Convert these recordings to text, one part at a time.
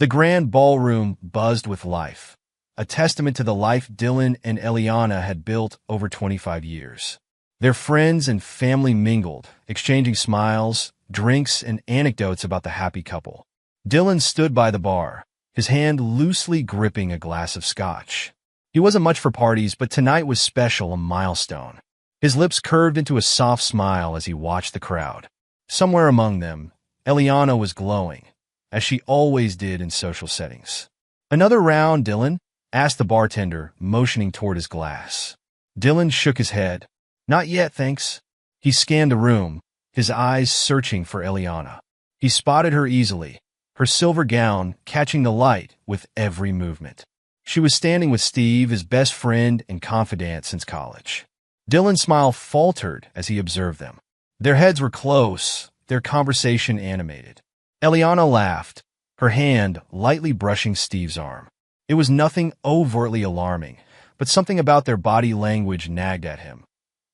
The grand ballroom buzzed with life, a testament to the life Dylan and Eliana had built over 25 years. Their friends and family mingled, exchanging smiles, drinks, and anecdotes about the happy couple. Dylan stood by the bar, his hand loosely gripping a glass of scotch. He wasn't much for parties, but tonight was special, a milestone. His lips curved into a soft smile as he watched the crowd. Somewhere among them, Eliana was glowing, as she always did in social settings. "Another round, Dylan?" asked the bartender, motioning toward his glass. Dylan shook his head. "Not yet, thanks." He scanned the room, his eyes searching for Eliana. He spotted her easily, her silver gown catching the light with every movement. She was standing with Steve, his best friend and confidant since college. Dylan's smile faltered as he observed them. Their heads were close, their conversation animated. Eliana laughed, her hand lightly brushing Steve's arm. It was nothing overtly alarming, but something about their body language nagged at him.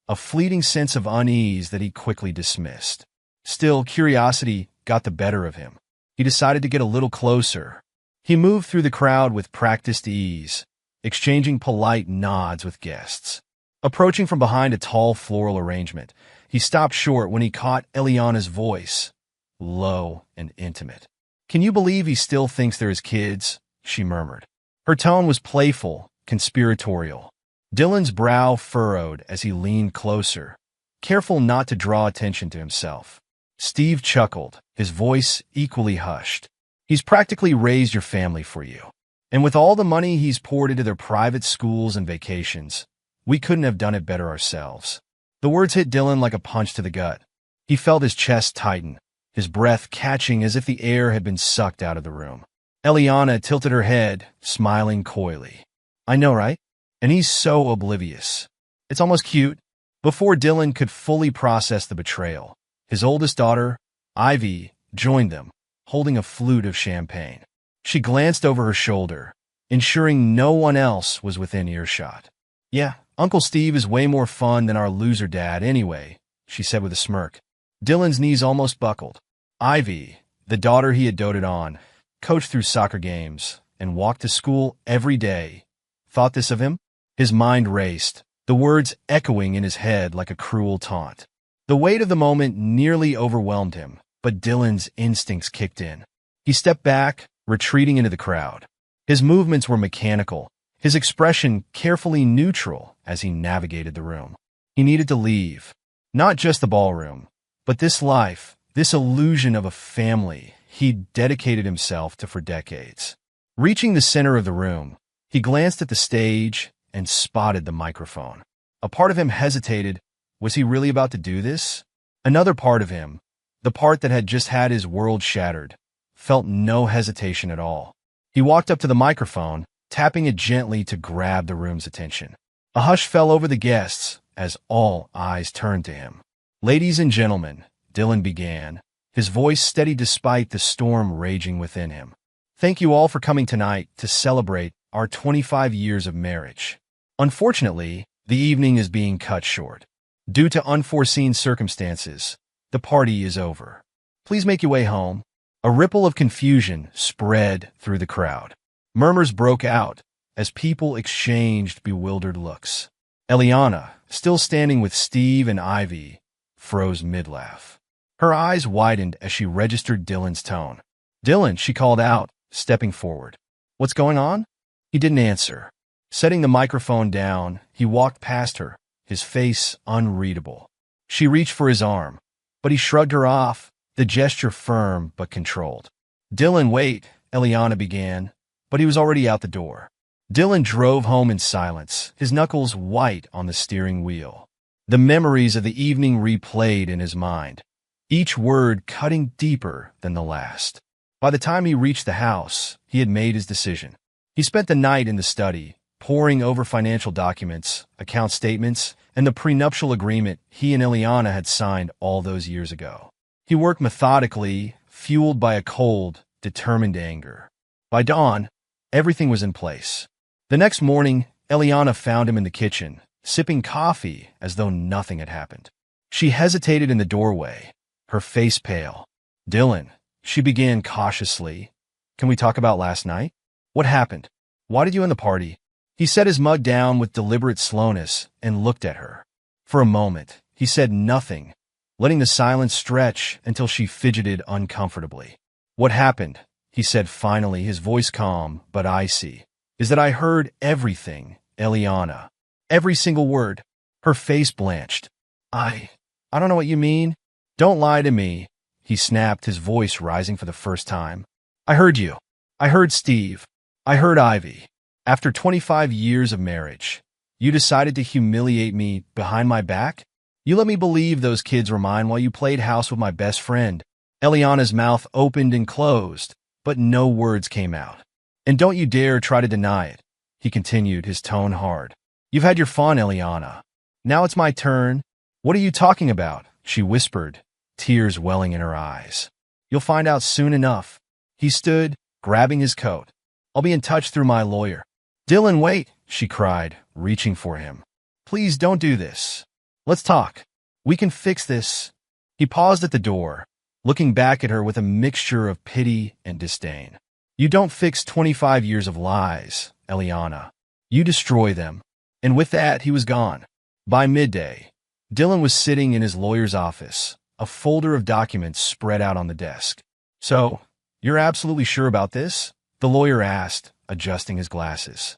A fleeting sense of unease that he quickly dismissed. Still, curiosity got the better of him. He decided to get a little closer. He moved through the crowd with practiced ease, exchanging polite nods with guests. Approaching from behind a tall floral arrangement, he stopped short when he caught Eliana's voice, low and intimate. "Can you believe he still thinks they're his kids?" she murmured. Her tone was playful, conspiratorial. Dylan's brow furrowed as he leaned closer, careful not to draw attention to himself. Steve chuckled, his voice equally hushed. "He's practically raised your family for you. And with all the money he's poured into their private schools and vacations, we couldn't have done it better ourselves." The words hit Dylan like a punch to the gut. He felt his chest tighten, his breath catching as if the air had been sucked out of the room. Eliana tilted her head, smiling coyly. "I know, right? And he's so oblivious. It's almost cute." Before Dylan could fully process the betrayal, his oldest daughter, Ivy, joined them, holding a flute of champagne. She glanced over her shoulder, ensuring no one else was within earshot. "Yeah, Uncle Steve is way more fun than our loser dad anyway," she said with a smirk. Dylan's knees almost buckled. Ivy, the daughter he had doted on, coached through soccer games, and walked to school every day, thought this of him? His mind raced, the words echoing in his head like a cruel taunt. The weight of the moment nearly overwhelmed him, but Dylan's instincts kicked in. He stepped back, retreating into the crowd. His movements were mechanical, his expression carefully neutral as he navigated the room. He needed to leave. Not just the ballroom, but this life, this illusion of a family he'd dedicated himself to for decades. Reaching the center of the room, he glanced at the stage and spotted the microphone. A part of him hesitated. Was he really about to do this? Another part of him, the part that had just had his world shattered, felt no hesitation at all. He walked up to the microphone, tapping it gently to grab the room's attention. A hush fell over the guests as all eyes turned to him. "Ladies and gentlemen," Dylan began, his voice steady despite the storm raging within him. "Thank you all for coming tonight to celebrate our 25 years of marriage. Unfortunately, the evening is being cut short. Due to unforeseen circumstances, the party is over. Please make your way home." A ripple of confusion spread through the crowd. Murmurs broke out as people exchanged bewildered looks. Eliana, still standing with Steve and Ivy, froze mid-laugh. Her eyes widened as she registered Dylan's tone. "Dylan," she called out, stepping forward. "What's going on?" He didn't answer. Setting the microphone down, he walked past her, his face unreadable. She reached for his arm, but he shrugged her off, the gesture firm but controlled. "Dylan, wait," Eliana began, but he was already out the door. Dylan drove home in silence, his knuckles white on the steering wheel. The memories of the evening replayed in his mind, each word cutting deeper than the last. By the time he reached the house, he had made his decision. He spent the night in the study, poring over financial documents, account statements, and the prenuptial agreement he and Eliana had signed all those years ago. He worked methodically, fueled by a cold, determined anger. By dawn, everything was in place. The next morning, Eliana found him in the kitchen, sipping coffee as though nothing had happened. She hesitated in the doorway, her face pale. "Dylan," she began cautiously, Can we talk about last night? What happened? Why did you end the party? He set his mug down with deliberate slowness and looked at her. For a moment, he said nothing, letting the silence stretch until she fidgeted uncomfortably. What happened, he said finally, his voice calm but icy, is that I heard everything, Eliana. Every single word. Her face blanched. I don't know what you mean. Don't lie to me, he snapped, his voice rising for the first time. I heard you. I heard Steve. I heard Ivy. After 25 years of marriage, you decided to humiliate me behind my back? You let me believe those kids were mine while you played house with my best friend. Eliana's mouth opened and closed, but no words came out. And don't you dare try to deny it, he continued, his tone hard. You've had your fun, Eliana. Now it's my turn. What are you talking about? She whispered, tears welling in her eyes. You'll find out soon enough. He stood, grabbing his coat. I'll be in touch through my lawyer. Dylan, wait, she cried, reaching for him. Please don't do this. Let's talk. We can fix this. He paused at the door, looking back at her with a mixture of pity and disdain. You don't fix 25 years of lies, Eliana. You destroy them. And with that, he was gone. By midday, Dylan was sitting in his lawyer's office, a folder of documents spread out on the desk. So, you're absolutely sure about this? The lawyer asked, adjusting his glasses.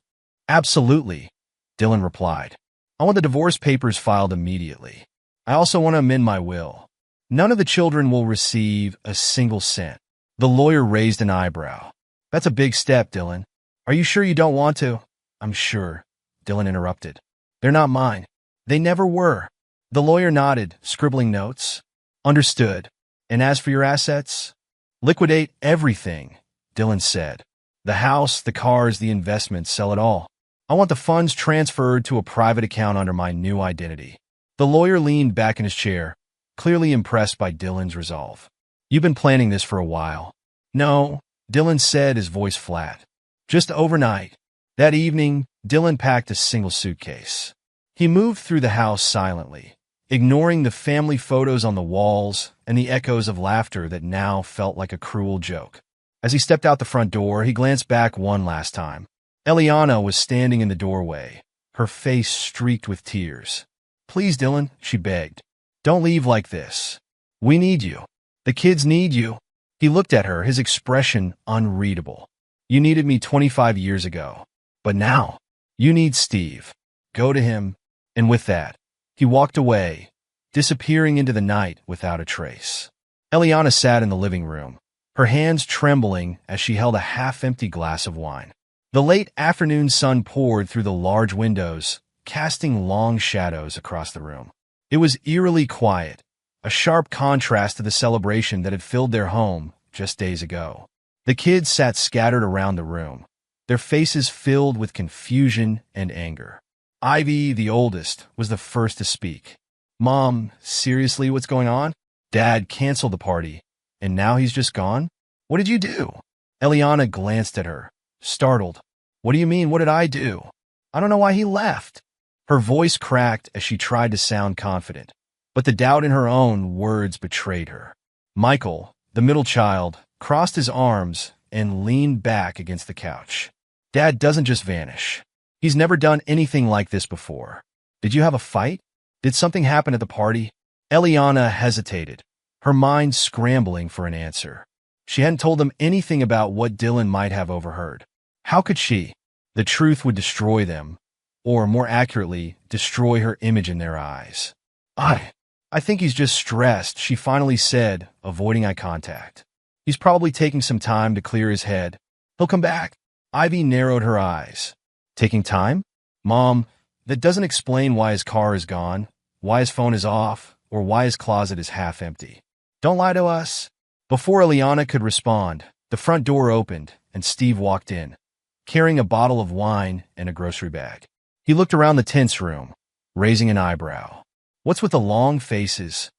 Absolutely, Dylan replied. I want the divorce papers filed immediately. I also want to amend my will. None of the children will receive a single cent. The lawyer raised an eyebrow. That's a big step, Dylan. Are you sure you don't want to? I'm sure, Dylan interrupted. They're not mine. They never were. The lawyer nodded, scribbling notes. Understood. And as for your assets? Liquidate everything, Dylan said. The house, the cars, the investments, sell it all. I want the funds transferred to a private account under my new identity. The lawyer leaned back in his chair, clearly impressed by Dylan's resolve. You've been planning this for a while. No, Dylan said, his voice flat. Just overnight. That evening, Dylan packed a single suitcase. He moved through the house silently, ignoring the family photos on the walls and the echoes of laughter that now felt like a cruel joke. As he stepped out the front door, he glanced back one last time. Eliana was standing in the doorway, her face streaked with tears. Please, Dylan, she begged. Don't leave like this. We need you. The kids need you. He looked at her, his expression unreadable. You needed me 25 years ago. But now, you need Steve. Go to him. And with that, he walked away, disappearing into the night without a trace. Eliana sat in the living room, her hands trembling as she held a half-empty glass of wine. The late afternoon sun poured through the large windows, casting long shadows across the room. It was eerily quiet, a sharp contrast to the celebration that had filled their home just days ago. The kids sat scattered around the room, their faces filled with confusion and anger. Ivy, the oldest, was the first to speak. Mom, seriously, what's going on? Dad canceled the party, and now he's just gone? What did you do? Eliana glanced at her, startled. What do you mean, what did I do? I don't know why he left. Her voice cracked as she tried to sound confident, but the doubt in her own words betrayed her. Michael, the middle child, crossed his arms and leaned back against the couch. Dad doesn't just vanish. He's never done anything like this before. Did you have a fight? Did something happen at the party? Eliana hesitated, her mind scrambling for an answer. She hadn't told them anything about what Dylan might have overheard. How could she? The truth would destroy them, or more accurately, destroy her image in their eyes. I think he's just stressed, she finally said, avoiding eye contact. He's probably taking some time to clear his head. He'll come back. Ivy narrowed her eyes. Taking time? Mom, that doesn't explain why his car is gone, why his phone is off, or why his closet is half empty. Don't lie to us. Before Eliana could respond, the front door opened and Steve walked in, carrying a bottle of wine and a grocery bag. He looked around the tense room, raising an eyebrow. What's with the long faces?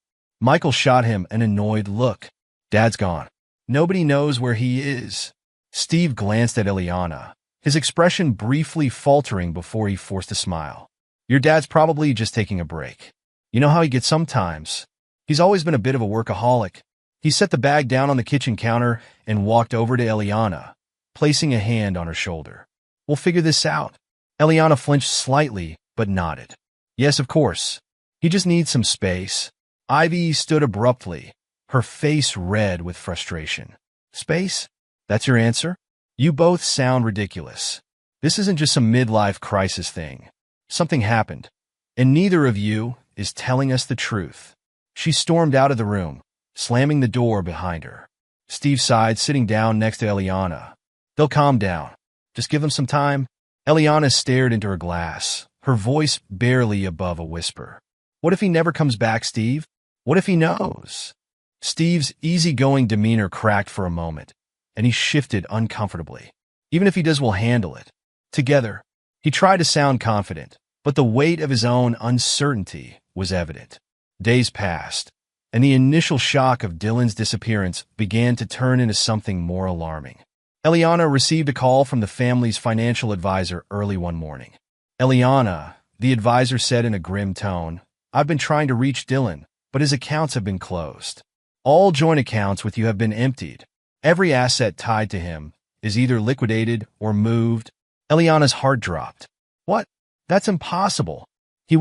Michael shot him an annoyed look. Dad's gone. Nobody knows where he is. Steve glanced at Eliana, his expression briefly faltering before he forced a smile. Your dad's probably just taking a break. You know how he gets sometimes. He's always been a bit of a workaholic. He set the bag down on the kitchen counter and walked over to Eliana, placing a hand on her shoulder. We'll figure this out. Eliana flinched slightly, but nodded. Yes, of course. He just needs some space. Ivy stood abruptly, her face red with frustration. Space? That's your answer? You both sound ridiculous. This isn't just some midlife crisis thing. Something happened, and neither of you is telling us the truth. She stormed out of the room, slamming the door behind her. Steve sighed, sitting down next to Eliana. They'll calm down. Just give them some time. Eliana stared into her glass, her voice barely above a whisper. What if he never comes back, Steve? What if he knows? Steve's easygoing demeanor cracked for a moment, and he shifted uncomfortably. Even if he does, we'll handle it. Together. He tried to sound confident, but the weight of his own uncertainty was evident. Days passed, and the initial shock of Dylan's disappearance began to turn into something more alarming. Eliana received a call from the family's financial advisor early one morning. Eliana, the advisor said in a grim tone, I've been trying to reach Dylan, but his accounts have been closed. All joint accounts with you have been emptied. Every asset tied to him is either liquidated or moved. Eliana's heart dropped. What? That's impossible. He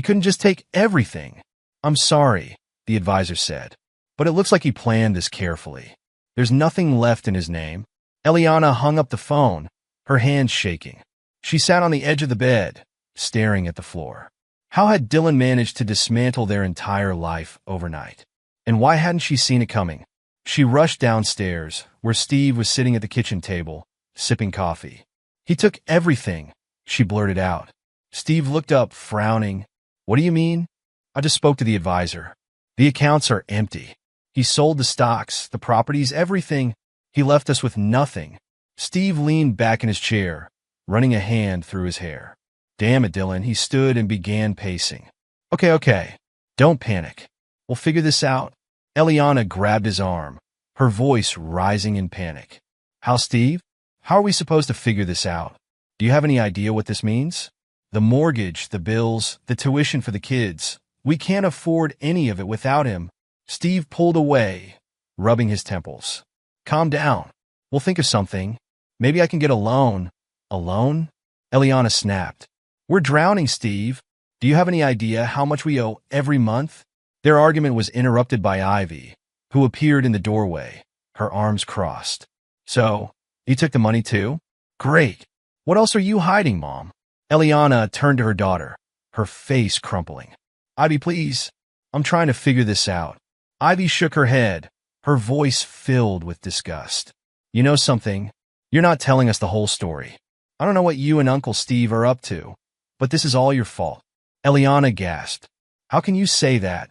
couldn't just take everything. I'm sorry, the advisor said, but it looks like he planned this carefully. There's nothing left in his name. Eliana hung up the phone, her hands shaking. She sat on the edge of the bed, staring at the floor. How had Dylan managed to dismantle their entire life overnight? And why hadn't she seen it coming? She rushed downstairs, where Steve was sitting at the kitchen table, sipping coffee. He took everything, she blurted out. Steve looked up, frowning. What do you mean? I just spoke to the advisor. The accounts are empty. He sold the stocks, the properties, everything. He left us with nothing. Steve leaned back in his chair, running a hand through his hair. Damn it, Dylan. He stood and began pacing. Okay. Don't panic. We'll figure this out. Eliana grabbed his arm, her voice rising in panic. How, Steve? How are we supposed to figure this out? Do you have any idea what this means? The mortgage, the bills, the tuition for the kids. We can't afford any of it without him. Steve pulled away, rubbing his temples. Calm down. We'll think of something. Maybe I can get a loan. A loan? Eliana snapped. We're drowning, Steve. Do you have any idea how much we owe every month? Their argument was interrupted by Ivy, who appeared in the doorway, her arms crossed. So, you took the money too? Great. What else are you hiding, Mom? Eliana turned to her daughter, her face crumpling. Ivy, please. I'm trying to figure this out. Ivy shook her head, her voice filled with disgust. You know something? You're not telling us the whole story. I don't know what you and Uncle Steve are up to, but this is all your fault. Eliana gasped. How can you say that?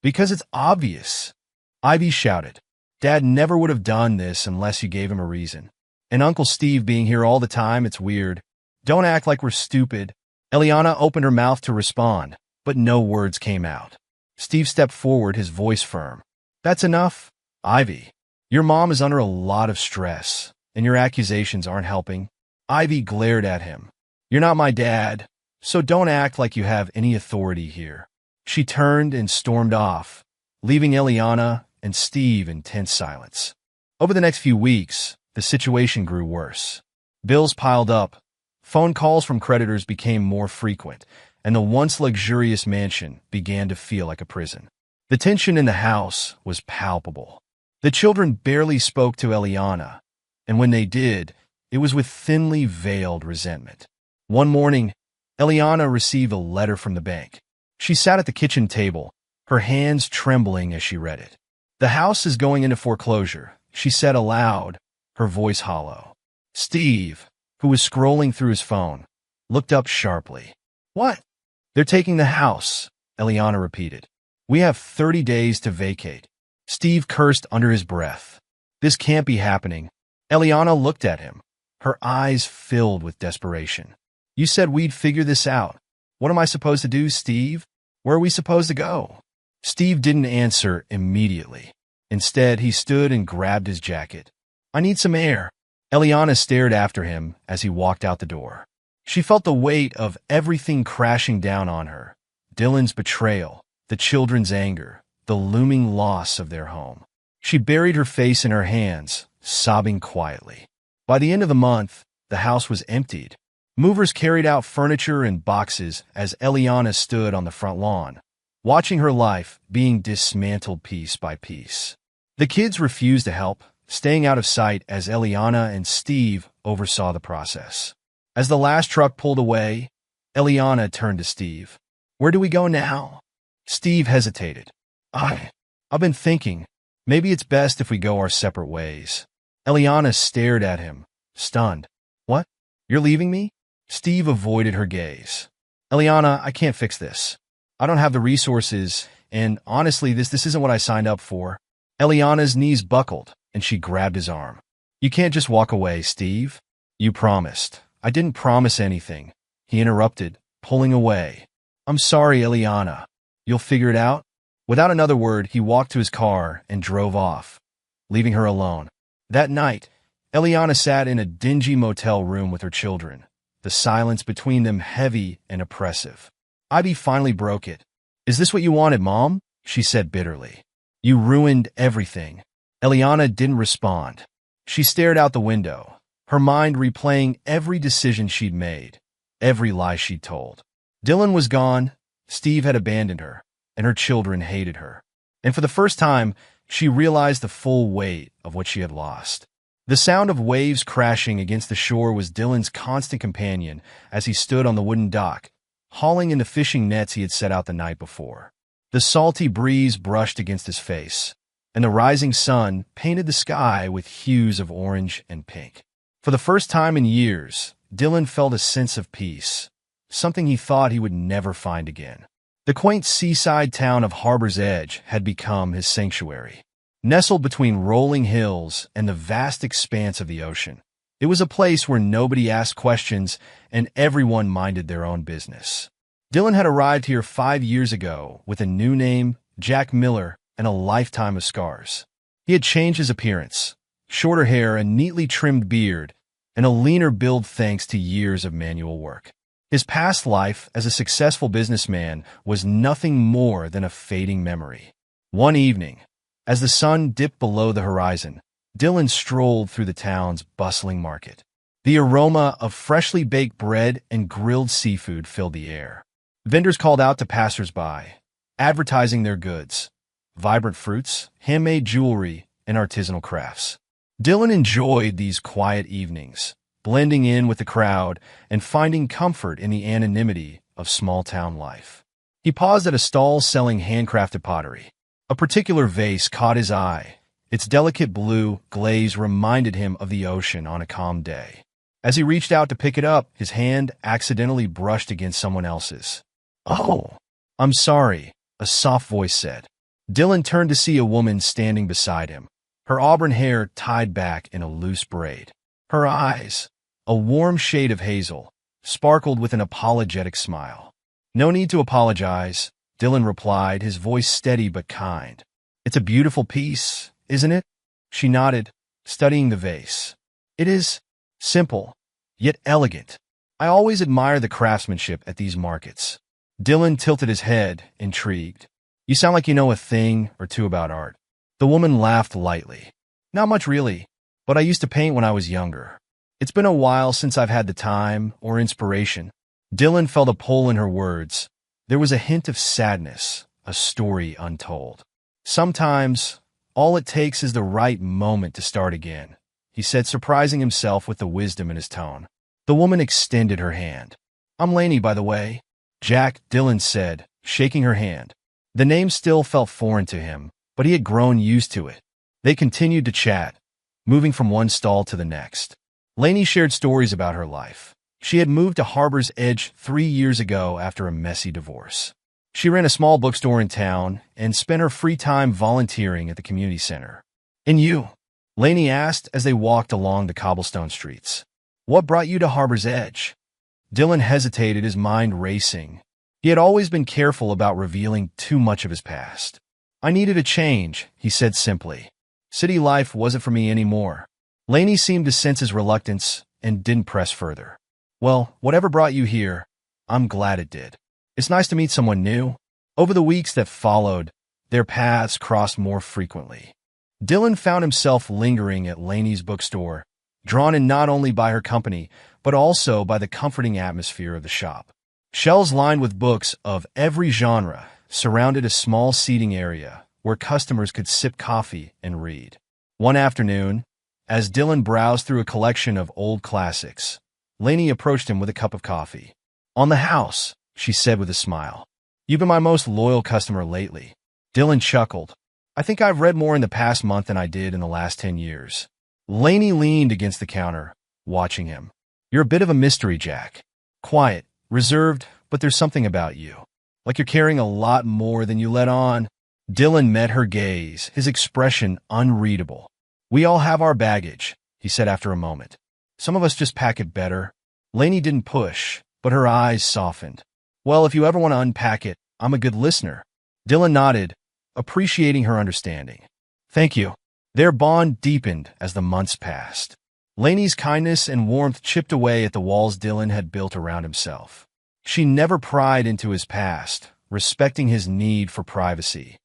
Because it's obvious. Ivy shouted. Dad never would have done this unless you gave him a reason. And Uncle Steve being here all the time, it's weird. Don't act like we're stupid. Eliana opened her mouth to respond, but no words came out. Steve stepped forward, his voice firm. That's enough. Ivy, your mom is under a lot of stress, and your accusations aren't helping. Ivy glared at him. You're not my dad, so don't act like you have any authority here. She turned and stormed off, leaving Eliana and Steve in tense silence. Over the next few weeks, the situation grew worse. Bills piled up, phone calls from creditors became more frequent, and the once luxurious mansion began to feel like a prison. The tension in the house was palpable. The children barely spoke to Eliana, and when they did, it was with thinly veiled resentment. One morning, Eliana received a letter from the bank. She sat at the kitchen table, her hands trembling as she read it. The house is going into foreclosure, she said aloud, her voice hollow. Steve, who was scrolling through his phone, looked up sharply. What? They're taking the house, Eliana repeated. We have 30 days to vacate. Steve cursed under his breath. This can't be happening. Eliana looked at him, her eyes filled with desperation. You said we'd figure this out. What am I supposed to do, Steve? Where are we supposed to go? Steve didn't answer immediately. Instead, he stood and grabbed his jacket. I need some air. Eliana stared after him as he walked out the door. She felt the weight of everything crashing down on her. Dylan's betrayal, the children's anger, the looming loss of their home. She buried her face in her hands, sobbing quietly. By the end of the month, the house was emptied. Movers carried out furniture in boxes as Eliana stood on the front lawn, watching her life being dismantled piece by piece. The kids refused to help, staying out of sight as Eliana and Steve oversaw the process. As the last truck pulled away, Eliana turned to Steve. "Where do we go now?" Steve hesitated. I've been thinking, maybe it's best if we go our separate ways." Eliana stared at him, stunned. "What? You're leaving me?" Steve avoided her gaze. "Eliana, I can't fix this. I don't have the resources, and honestly, this isn't what I signed up for." Eliana's knees buckled, and she grabbed his arm. "You can't just walk away, Steve. You promised." "I didn't promise anything," he interrupted, pulling away. "I'm sorry, Eliana. You'll figure it out?" Without another word, he walked to his car and drove off, leaving her alone. That night, Eliana sat in a dingy motel room with her children, the silence between them heavy and oppressive. "Ivy finally broke it. Is this what you wanted, Mom?" she said bitterly. "You ruined everything." Eliana didn't respond. She stared out the window, her mind replaying every decision she'd made, every lie she'd told. Dylan was gone, Steve had abandoned her, and her children hated her. And for the first time, she realized the full weight of what she had lost. The sound of waves crashing against the shore was Dylan's constant companion as he stood on the wooden dock, hauling in the fishing nets he had set out the night before. The salty breeze brushed against his face, and the rising sun painted the sky with hues of orange and pink. For the first time in years, Dylan felt a sense of peace, something he thought he would never find again. The quaint seaside town of Harbor's Edge had become his sanctuary. Nestled between rolling hills and the vast expanse of the ocean, it was a place where nobody asked questions and everyone minded their own business. Dylan had arrived here 5 years ago with a new name, Jack Miller, and a lifetime of scars. He had changed his appearance, shorter hair, a neatly trimmed beard, and a leaner build thanks to years of manual work. His past life as a successful businessman was nothing more than a fading memory. One evening, as the sun dipped below the horizon, Dylan strolled through the town's bustling market. The aroma of freshly baked bread and grilled seafood filled the air. Vendors called out to passersby, advertising their goods, vibrant fruits, handmade jewelry, and artisanal crafts. Dylan enjoyed these quiet evenings, blending in with the crowd and finding comfort in the anonymity of small-town life. He paused at a stall selling handcrafted pottery. A particular vase caught his eye. Its delicate blue glaze reminded him of the ocean on a calm day. As he reached out to pick it up, his hand accidentally brushed against someone else's. "Oh, I'm sorry," a soft voice said. Dylan turned to see a woman standing beside him, her auburn hair tied back in a loose braid. Her eyes, a warm shade of hazel, sparkled with an apologetic smile. "No need to apologize," Dylan replied, his voice steady but kind. "It's a beautiful piece, isn't it?" She nodded, studying the vase. "It is simple, yet elegant. I always admire the craftsmanship at these markets." Dylan tilted his head, intrigued. "You sound like you know a thing or two about art." The woman laughed lightly. "Not much really, but I used to paint when I was younger. It's been a while since I've had the time or inspiration." Dylan felt a pull in her words. There was a hint of sadness, a story untold. "Sometimes, all it takes is the right moment to start again," he said, surprising himself with the wisdom in his tone. The woman extended her hand. "I'm Lainey, by the way." "Jack," Dylan said, shaking her hand. The name still felt foreign to him, but he had grown used to it. They continued to chat, moving from one stall to the next. Lainey shared stories about her life. She had moved to Harbor's Edge 3 years ago after a messy divorce. She ran a small bookstore in town and spent her free time volunteering at the community center. "And you?" Lainey asked as they walked along the cobblestone streets. "What brought you to Harbor's Edge?" Dylan hesitated, his mind racing. He had always been careful about revealing too much of his past. "I needed a change," he said simply. "City life wasn't for me anymore." Lainey seemed to sense his reluctance and didn't press further. "Well, whatever brought you here, I'm glad it did. It's nice to meet someone new." Over the weeks that followed, their paths crossed more frequently. Dylan found himself lingering at Lainey's bookstore, drawn in not only by her company, but also by the comforting atmosphere of the shop. Shelves lined with books of every genre surrounded a small seating area where customers could sip coffee and read. One afternoon, as Dylan browsed through a collection of old classics, Lainey approached him with a cup of coffee. "On the house," she said with a smile. "You've been my most loyal customer lately." Dylan chuckled. "I think I've read more in the past month than I did in the last 10 years. Lainey leaned against the counter, watching him. "You're a bit of a mystery, Jack. Quiet, reserved, but there's something about you. Like you're carrying a lot more than you let on." Dylan met her gaze, his expression unreadable. "We all have our baggage," he said after a moment. "Some of us just pack it better." Lainey didn't push, but her eyes softened. "Well, if you ever want to unpack it, I'm a good listener." Dylan nodded, appreciating her understanding. "Thank you." Their bond deepened as the months passed. Lainey's kindness and warmth chipped away at the walls Dylan had built around himself. She never pried into his past, respecting his need for privacy,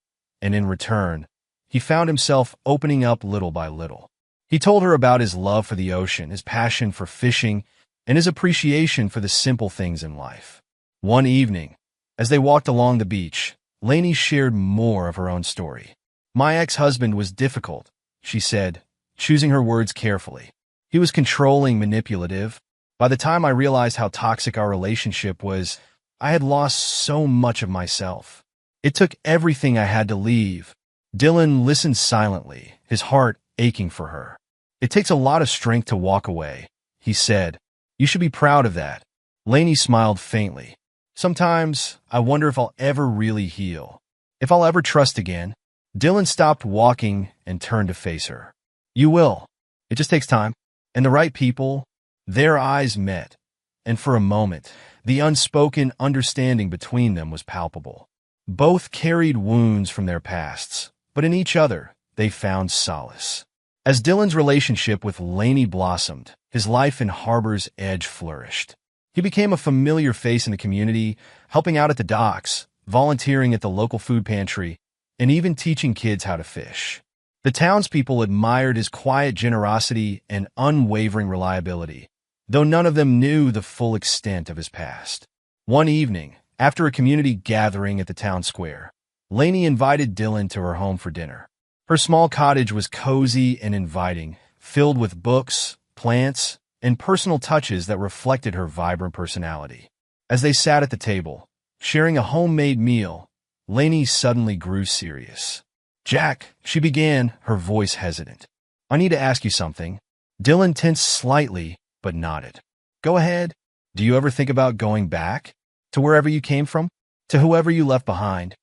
and in return, he found himself opening up little by little. He told her about his love for the ocean, his passion for fishing, and his appreciation for the simple things in life. One evening, as they walked along the beach, Lainey shared more of her own story. "My ex-husband was difficult," she said, choosing her words carefully. "He was controlling, manipulative. By the time I realized how toxic our relationship was, I had lost so much of myself. It took everything I had to leave." Dylan listened silently, his heart aching for her. "It takes a lot of strength to walk away," he said. "You should be proud of that." Lainey smiled faintly. "Sometimes I wonder if I'll ever really heal, if I'll ever trust again." Dylan stopped walking and turned to face her. "You will. It just takes time. And the right people." Their eyes met, and for a moment, the unspoken understanding between them was palpable. Both carried wounds from their pasts, but in each other, they found solace. As Dylan's relationship with Lainey blossomed, his life in Harbor's Edge flourished. He became a familiar face in the community, helping out at the docks, volunteering at the local food pantry, and even teaching kids how to fish. The townspeople admired his quiet generosity and unwavering reliability, though none of them knew the full extent of his past. One evening, after a community gathering at the town square, Lainey invited Dylan to her home for dinner. Her small cottage was cozy and inviting, filled with books, plants, and personal touches that reflected her vibrant personality. As they sat at the table, sharing a homemade meal, Lainey suddenly grew serious. "Jack," she began, her voice hesitant. "I need to ask you something." Dylan tensed slightly, but nodded. "Go ahead. Do you ever think about going back? To wherever you came from? To whoever you left behind?"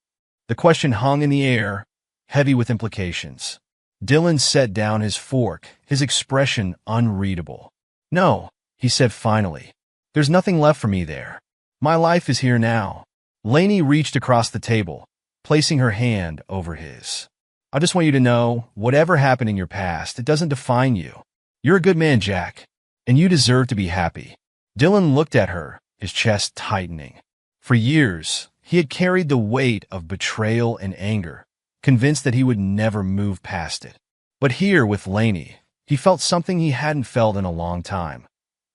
The question hung in the air, heavy with implications. Dylan set down his fork, his expression unreadable. "No," he said finally. "There's nothing left for me there. My life is here now." Lainey reached across the table, placing her hand over his. "I just want you to know, whatever happened in your past, it doesn't define you. You're a good man, Jack, and you deserve to be happy." Dylan looked at her, his chest tightening. For years, he had carried the weight of betrayal and anger, convinced that he would never move past it. But here with Lainey, he felt something he hadn't felt in a long time.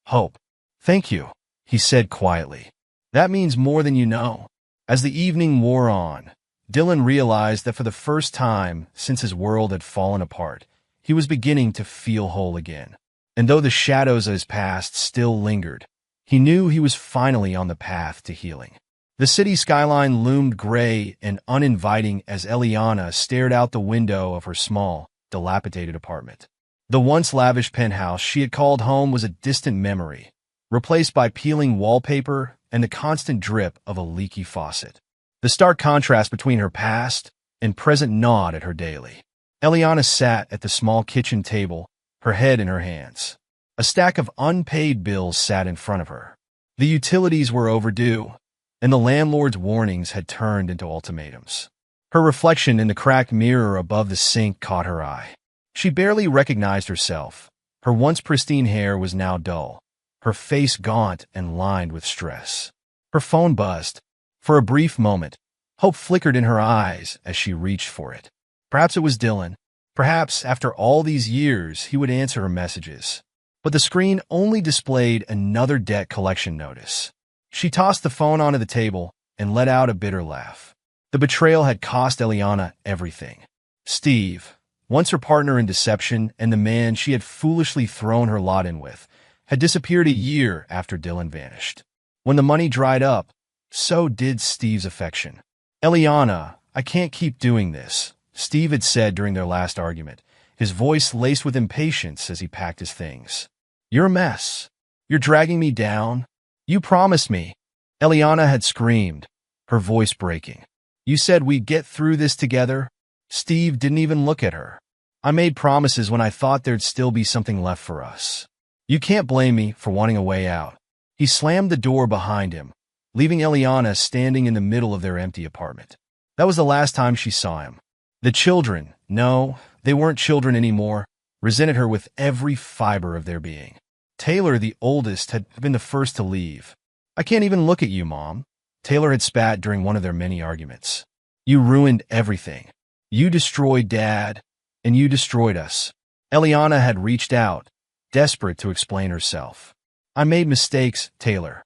Hope. "Thank you," he said quietly. "That means more than you know." As the evening wore on, Dylan realized that for the first time since his world had fallen apart, he was beginning to feel whole again. And though the shadows of his past still lingered, he knew he was finally on the path to healing. The city skyline loomed gray and uninviting as Eliana stared out the window of her small, dilapidated apartment. The once lavish penthouse she had called home was a distant memory, replaced by peeling wallpaper and the constant drip of a leaky faucet. The stark contrast between her past and present gnawed at her daily. Eliana sat at the small kitchen table, her head in her hands. A stack of unpaid bills sat in front of her. The utilities were overdue, and the landlord's warnings had turned into ultimatums. Her reflection in the cracked mirror above the sink caught her eye. She barely recognized herself. Her once pristine hair was now dull, her face gaunt and lined with stress. Her phone buzzed. For a brief moment, hope flickered in her eyes as she reached for it. Perhaps it was Dylan. Perhaps after all these years, he would answer her messages. But the screen only displayed another debt collection notice. She tossed the phone onto the table and let out a bitter laugh. The betrayal had cost Eliana everything. Steve, once her partner in deception and the man she had foolishly thrown her lot in with, had disappeared a year after Dylan vanished. When the money dried up, so did Steve's affection. Eliana, I can't keep doing this, Steve had said during their last argument, his voice laced with impatience as he packed his things. You're a mess. You're dragging me down. You promised me. Eliana had screamed, her voice breaking. You said we'd get through this together. Steve didn't even look at her. I made promises when I thought there'd still be something left for us. You can't blame me for wanting a way out. He slammed the door behind him, leaving Eliana standing in the middle of their empty apartment. That was the last time she saw him. The children, no, they weren't children anymore, resented her with every fiber of their being. Taylor, the oldest, had been the first to leave. I can't even look at you, Mom, Taylor had spat during one of their many arguments. You ruined everything. You destroyed Dad, and you destroyed us. Eliana had reached out, desperate to explain herself. I made mistakes, Taylor.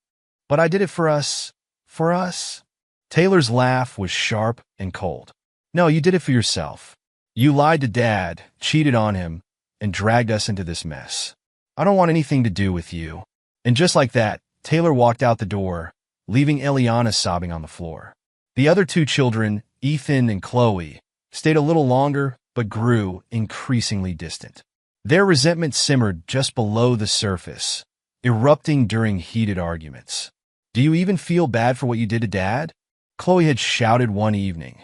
But I did it for us. For us? Taylor's laugh was sharp and cold. No, you did it for yourself. You lied to Dad, cheated on him, and dragged us into this mess. I don't want anything to do with you. And just like that, Taylor walked out the door, leaving Eliana sobbing on the floor. The other two children, Ethan and Chloe, stayed a little longer, but grew increasingly distant. Their resentment simmered just below the surface, erupting during heated arguments. Do you even feel bad for what you did to Dad? Chloe had shouted one evening.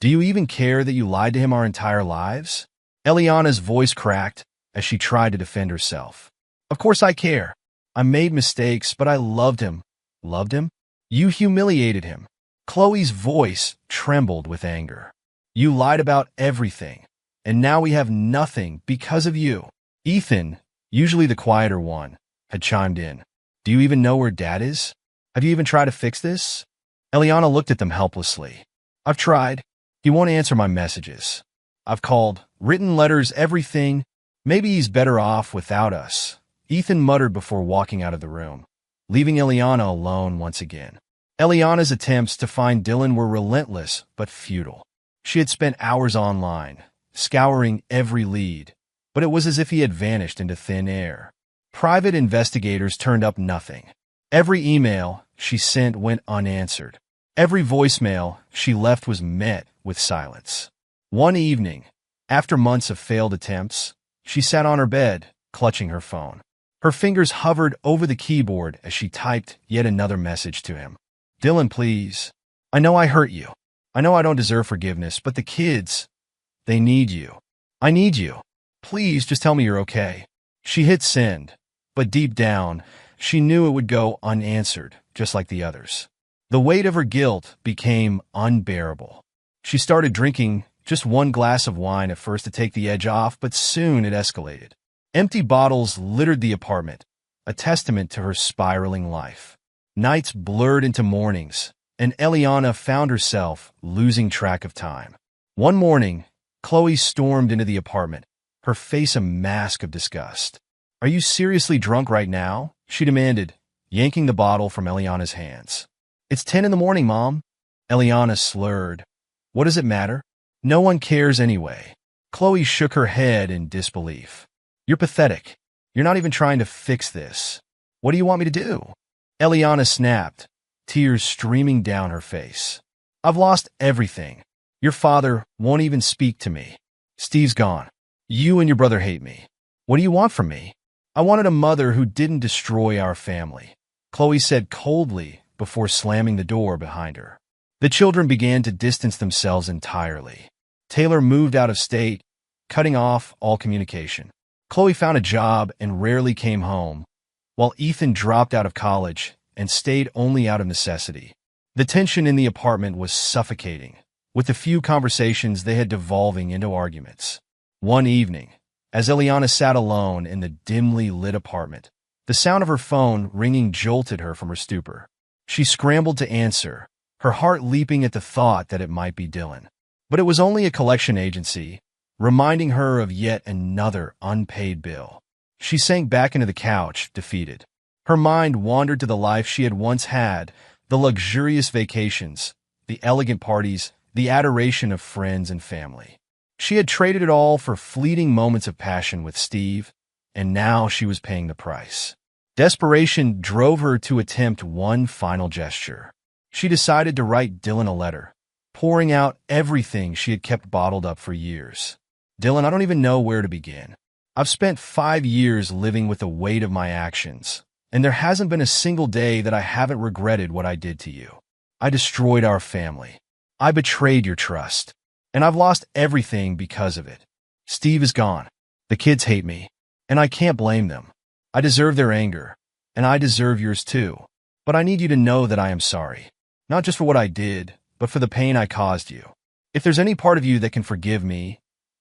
Do you even care that you lied to him our entire lives? Eliana's voice cracked as she tried to defend herself. Of course I care. I made mistakes, but I loved him. Loved him? You humiliated him. Chloe's voice trembled with anger. You lied about everything, and now we have nothing because of you. Ethan, usually the quieter one, had chimed in. Do you even know where Dad is? Have you even tried to fix this? Eliana looked at them helplessly. I've tried. He won't answer my messages. I've called, written letters, everything. Maybe he's better off without us. Ethan muttered before walking out of the room, leaving Eliana alone once again. Eliana's attempts to find Dylan were relentless but futile. She had spent hours online, scouring every lead, but it was as if he had vanished into thin air. Private investigators turned up nothing. Every email she sent went unanswered. Every voicemail she left was met with silence. One evening, after months of failed attempts, she sat on her bed, clutching her phone. Her fingers hovered over the keyboard as she typed yet another message to him. Dylan, please. I know I hurt you. I know I don't deserve forgiveness, but the kids, they need you. I need you. Please just tell me you're okay. She hit send, but deep down, she knew it would go unanswered, just like the others. The weight of her guilt became unbearable. She started drinking just one glass of wine at first to take the edge off, but soon it escalated. Empty bottles littered the apartment, a testament to her spiraling life. Nights blurred into mornings, and Eliana found herself losing track of time. One morning, Chloe stormed into the apartment, her face a mask of disgust. Are you seriously drunk right now? She demanded, yanking the bottle from Eliana's hands. It's 10 in the morning, Mom. Eliana slurred. What does it matter? No one cares anyway. Chloe shook her head in disbelief. You're pathetic. You're not even trying to fix this. What do you want me to do? Eliana snapped, tears streaming down her face. I've lost everything. Your father won't even speak to me. Steve's gone. You and your brother hate me. What do you want from me? I wanted a mother who didn't destroy our family, Chloe said coldly before slamming the door behind her. The children began to distance themselves entirely. Taylor moved out of state, cutting off all communication. Chloe found a job and rarely came home, while Ethan dropped out of college and stayed only out of necessity. The tension in the apartment was suffocating, with the few conversations they had devolving into arguments. One evening, as Eliana sat alone in the dimly lit apartment, the sound of her phone ringing jolted her from her stupor. She scrambled to answer, her heart leaping at the thought that it might be Dylan. But it was only a collection agency, reminding her of yet another unpaid bill. She sank back into the couch, defeated. Her mind wandered to the life she had once had, the luxurious vacations, the elegant parties, the adoration of friends and family. She had traded it all for fleeting moments of passion with Steve, and now she was paying the price. Desperation drove her to attempt one final gesture. She decided to write Dylan a letter, pouring out everything she had kept bottled up for years. Dylan, I don't even know where to begin. I've spent 5 years living with the weight of my actions, and there hasn't been a single day that I haven't regretted what I did to you. I destroyed our family. I betrayed your trust, and I've lost everything because of it. Steve is gone. The kids hate me, and I can't blame them. I deserve their anger, and I deserve yours too. But I need you to know that I am sorry, not just for what I did, but for the pain I caused you. If there's any part of you that can forgive me,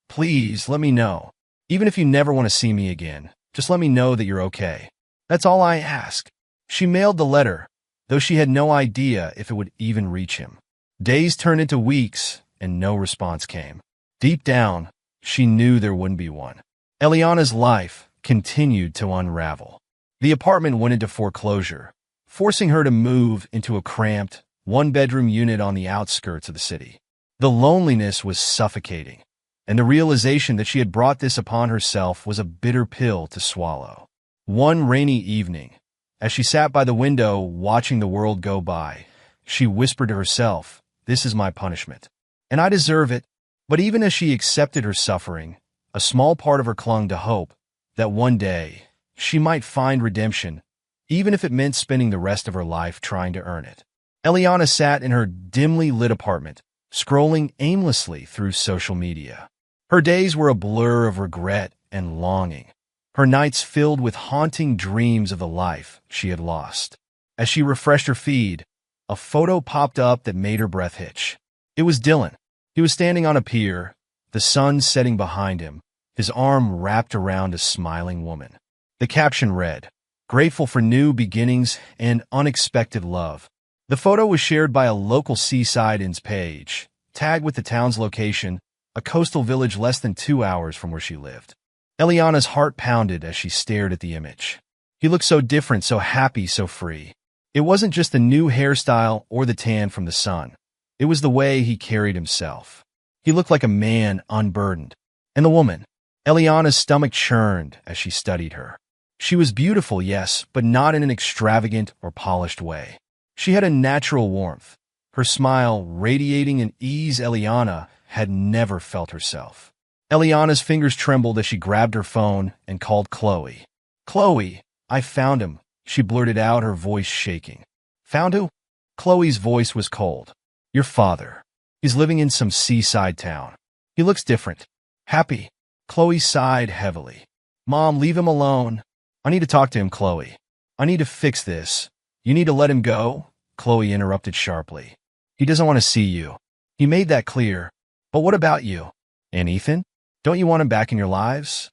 please let me know. Even if you never want to see me again, just let me know that you're okay. That's all I ask. She mailed the letter, though she had no idea if it would even reach him. Days turned into weeks, and no response came. Deep down, she knew there wouldn't be one. Eliana's life continued to unravel. The apartment went into foreclosure, forcing her to move into a cramped, one-bedroom unit on the outskirts of the city. The loneliness was suffocating, and the realization that she had brought this upon herself was a bitter pill to swallow. One rainy evening, as she sat by the window watching the world go by, she whispered to herself, "This is my punishment, and I deserve it." But even as she accepted her suffering, a small part of her clung to hope that one day she might find redemption, even if it meant spending the rest of her life trying to earn it. Eliana sat in her dimly lit apartment, scrolling aimlessly through social media. Her days were a blur of regret and longing, her nights filled with haunting dreams of the life she had lost. As she refreshed her feed, a photo popped up that made her breath hitch. It was Dylan. He was standing on a pier, the sun setting behind him, his arm wrapped around a smiling woman. The caption read, "Grateful for new beginnings and unexpected love." The photo was shared by a local Seaside Inn's page, tagged with the town's location, a coastal village less than 2 hours from where she lived. Eliana's heart pounded as she stared at the image. He looked so different, so happy, so free. It wasn't just the new hairstyle or the tan from the sun. It was the way he carried himself. He looked like a man unburdened. And the woman? Eliana's stomach churned as she studied her. She was beautiful, yes, but not in an extravagant or polished way. She had a natural warmth, her smile radiating an ease Eliana had never felt herself. Eliana's fingers trembled as she grabbed her phone and called Chloe. "Chloe, I found him," she blurted out, her voice shaking. "Found who?" Chloe's voice was cold. "Your father. He's living in some seaside town. He looks different. Happy." Chloe sighed heavily. "Mom, leave him alone. I need to talk to him, Chloe. I need to fix this." "You need to let him go," Chloe interrupted sharply. "He doesn't want to see you. He made that clear. But what about you? And Ethan? Don't you want him back in your lives?"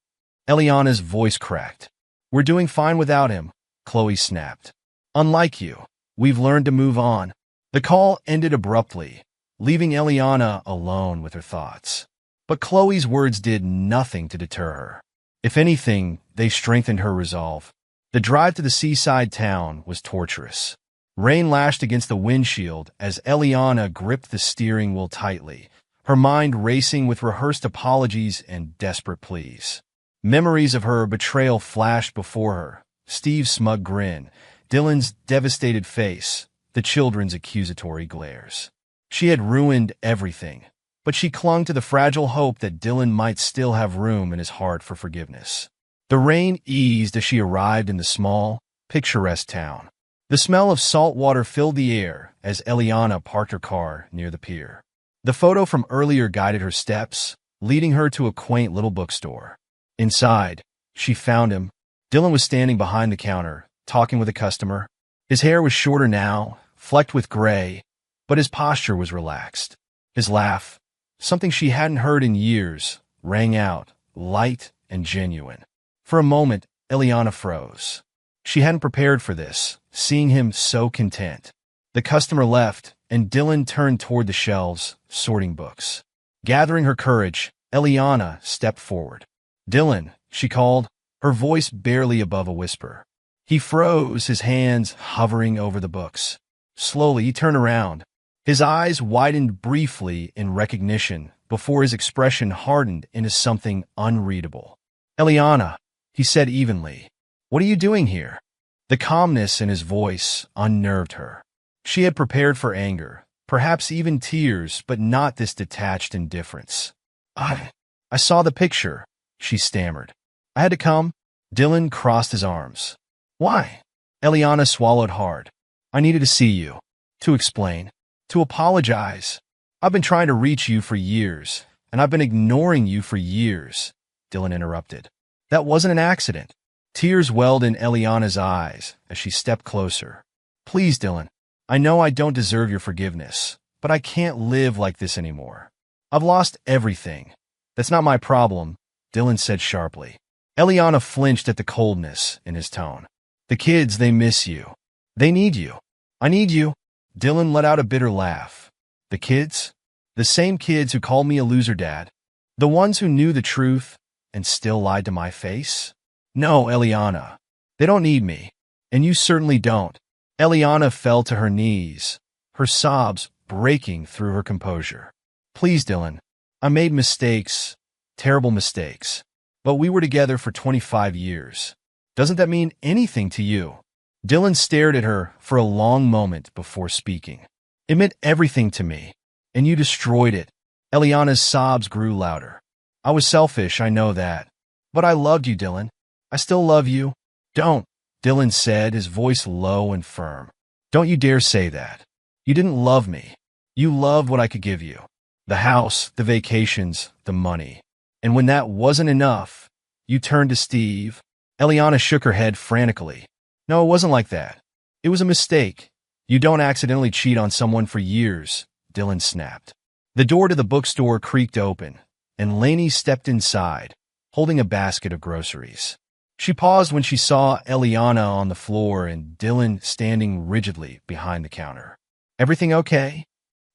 Eliana's voice cracked. "We're doing fine without him," Chloe snapped. "Unlike you, we've learned to move on." The call ended abruptly, leaving Eliana alone with her thoughts. But Chloe's words did nothing to deter her. If anything, they strengthened her resolve. The drive to the seaside town was torturous. Rain lashed against the windshield as Eliana gripped the steering wheel tightly, her mind racing with rehearsed apologies and desperate pleas. Memories of her betrayal flashed before her, Steve's smug grin, Dylan's devastated face, the children's accusatory glares. She had ruined everything, but she clung to the fragile hope that Dylan might still have room in his heart for forgiveness. The rain eased as she arrived in the small, picturesque town. The smell of salt water filled the air as Eliana parked her car near the pier. The photo from earlier guided her steps, leading her to a quaint little bookstore. Inside, she found him. Dylan was standing behind the counter, talking with a customer. His hair was shorter now, flecked with gray, but his posture was relaxed. His laugh, something she hadn't heard in years, rang out, light and genuine. For a moment, Eliana froze. She hadn't prepared for this, seeing him so content. The customer left, and Dylan turned toward the shelves, sorting books. Gathering her courage, Eliana stepped forward. "Dylan," she called, her voice barely above a whisper. He froze, his hands hovering over the books. Slowly, he turned around. His eyes widened briefly in recognition before his expression hardened into something unreadable. "Eliana," he said evenly, "what are you doing here?" The calmness in his voice unnerved her. She had prepared for anger, perhaps even tears, but not this detached indifference. I saw the picture," she stammered. "I had to come." Dylan crossed his arms. "Why?" Eliana swallowed hard. "I needed to see you. To explain. To apologize. I've been trying to reach you for years, and I've been ignoring you for years," Dylan interrupted. "That wasn't an accident." Tears welled in Eliana's eyes as she stepped closer. "Please, Dylan, I know I don't deserve your forgiveness, but I can't live like this anymore. I've lost everything. That's not my problem," Dylan said sharply. Eliana flinched at the coldness in his tone. "The kids, they miss you. They need you. I need you." Dylan let out a bitter laugh. "The kids? The same kids who called me a loser, Dad? The ones who knew the truth and still lied to my face? No, Eliana. They don't need me. And you certainly don't." Eliana fell to her knees, her sobs breaking through her composure. "Please, Dylan, I made mistakes, terrible mistakes. But we were together for 25 years. Doesn't that mean anything to you?" Dylan stared at her for a long moment before speaking. "It meant everything to me, and you destroyed it." Eliana's sobs grew louder. "I was selfish, I know that. But I loved you, Dylan. I still love you." "Don't," Dylan said, his voice low and firm. "Don't you dare say that. You didn't love me. You loved what I could give you. The house, the vacations, the money. And when that wasn't enough, you turned to Steve." Eliana shook her head frantically. "No, it wasn't like that. It was a mistake. You don't accidentally cheat on someone for years," Dylan snapped. The door to the bookstore creaked open, and Lainey stepped inside, holding a basket of groceries. She paused when she saw Eliana on the floor and Dylan standing rigidly behind the counter. "Everything okay?"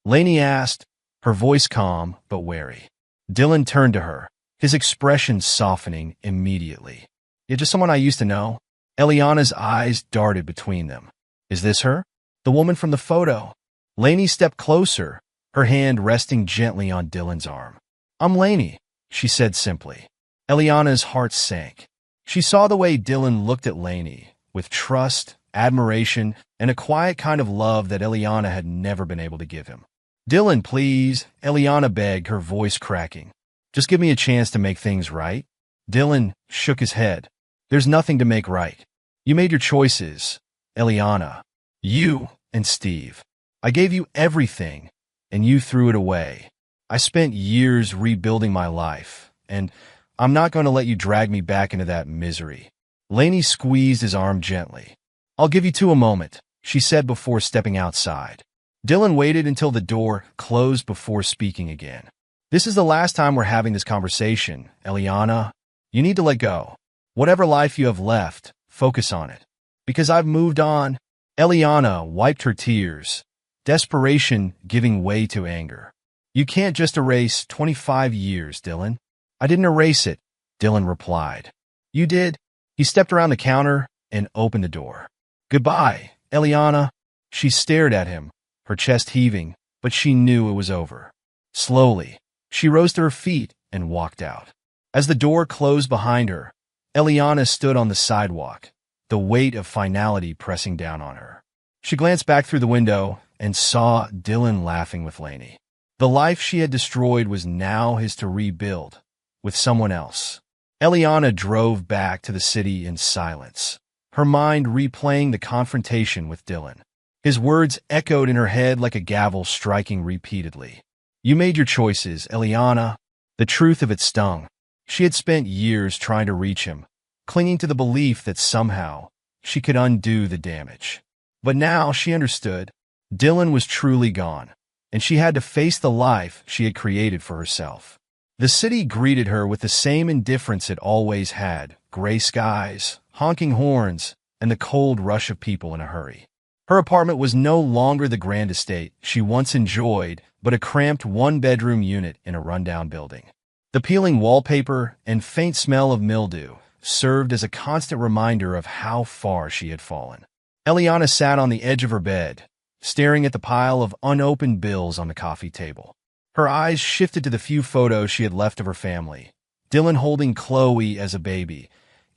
Lainey asked, her voice calm but wary. Dylan turned to her, his expression softening immediately. "You're just someone I used to know." Eliana's eyes darted between them. "Is this her? The woman from the photo?" Lainey stepped closer, her hand resting gently on Dylan's arm. "I'm Lainey," she said simply. Eliana's heart sank. She saw the way Dylan looked at Lainey, with trust, admiration, and a quiet kind of love that Eliana had never been able to give him. "Dylan, please," Eliana begged, her voice cracking. "Just give me a chance to make things right." Dylan shook his head. "There's nothing to make right. You made your choices, Eliana. You and Steve. I gave you everything, and you threw it away. I spent years rebuilding my life, and I'm not going to let you drag me back into that misery." Lainey squeezed his arm gently. "I'll give you two a moment," she said before stepping outside. Dylan waited until the door closed before speaking again. "This is the last time we're having this conversation, Eliana. You need to let go. Whatever life you have left, focus on it. Because I've moved on." Eliana wiped her tears, desperation giving way to anger. "You can't just erase 25 years, Dylan." "I didn't erase it," Dylan replied. "You did." He stepped around the counter and opened the door. "Goodbye, Eliana." She stared at him, her chest heaving, but she knew it was over. Slowly, she rose to her feet and walked out. As the door closed behind her, Eliana stood on the sidewalk, the weight of finality pressing down on her. She glanced back through the window and saw Dylan laughing with Lainey. The life she had destroyed was now his to rebuild, with someone else. Eliana drove back to the city in silence, her mind replaying the confrontation with Dylan. His words echoed in her head like a gavel striking repeatedly. "You made your choices, Eliana." The truth of it stung. She had spent years trying to reach him, clinging to the belief that somehow she could undo the damage. But now she understood. Dylan was truly gone, and she had to face the life she had created for herself. The city greeted her with the same indifference it always had: gray skies, honking horns, and the cold rush of people in a hurry. Her apartment was no longer the grand estate she once enjoyed, but a cramped one-bedroom unit in a rundown building. The peeling wallpaper and faint smell of mildew served as a constant reminder of how far she had fallen. Eliana sat on the edge of her bed, staring at the pile of unopened bills on the coffee table. Her eyes shifted to the few photos she had left of her family. Dylan holding Chloe as a baby,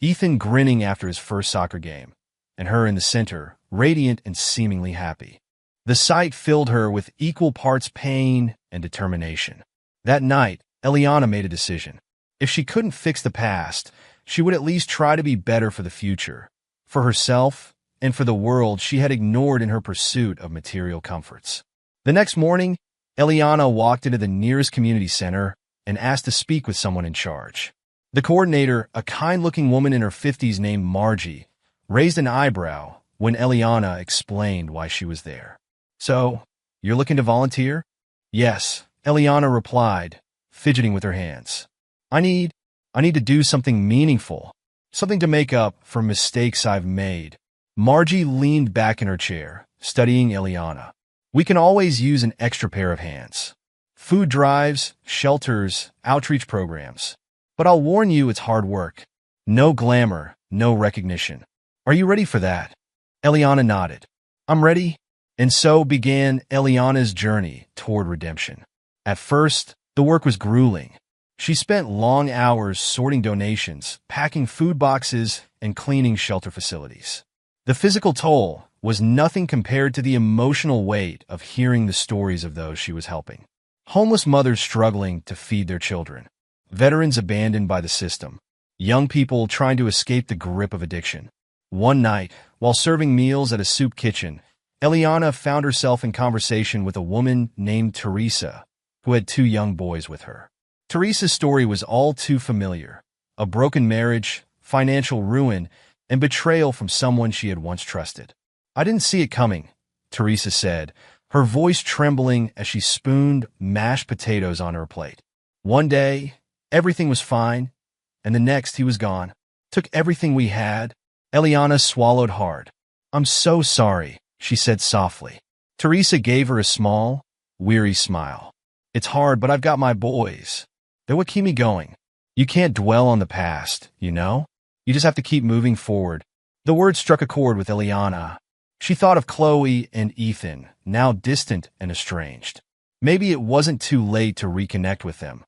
Ethan grinning after his first soccer game, and her in the center, radiant and seemingly happy. The sight filled her with equal parts pain and determination. That night, Eliana made a decision. If she couldn't fix the past, she would at least try to be better for the future, for herself and for the world she had ignored in her pursuit of material comforts. The next morning, Eliana walked into the nearest community center and asked to speak with someone in charge. The coordinator, a kind-looking woman in her 50s named Margie, raised an eyebrow when Eliana explained why she was there. "So, you're looking to volunteer?" "Yes," Eliana replied, fidgeting with her hands. I need to do something meaningful, something to make up for mistakes I've made." Margie leaned back in her chair, studying Eliana. "We can always use an extra pair of hands. Food drives, shelters, outreach programs. But I'll warn you, it's hard work. No glamour, no recognition. Are you ready for that?" Eliana nodded. "I'm ready." And so began Eliana's journey toward redemption. At first, the work was grueling. She spent long hours sorting donations, packing food boxes, and cleaning shelter facilities. The physical toll was nothing compared to the emotional weight of hearing the stories of those she was helping. Homeless mothers struggling to feed their children, veterans abandoned by the system, young people trying to escape the grip of addiction. One night, while serving meals at a soup kitchen, Eliana found herself in conversation with a woman named Teresa, who had 2 young boys with her. Teresa's story was all too familiar: a broken marriage, financial ruin, and betrayal from someone she had once trusted. "I didn't see it coming," Teresa said, her voice trembling as she spooned mashed potatoes on her plate. "One day, everything was fine, and the next he was gone. Took everything we had." Eliana swallowed hard. "I'm so sorry," she said softly. Teresa gave her a small, weary smile. "It's hard, but I've got my boys. They're what keep me going. You can't dwell on the past, you know? You just have to keep moving forward." The word struck a chord with Eliana. She thought of Chloe and Ethan, now distant and estranged. Maybe it wasn't too late to reconnect with them,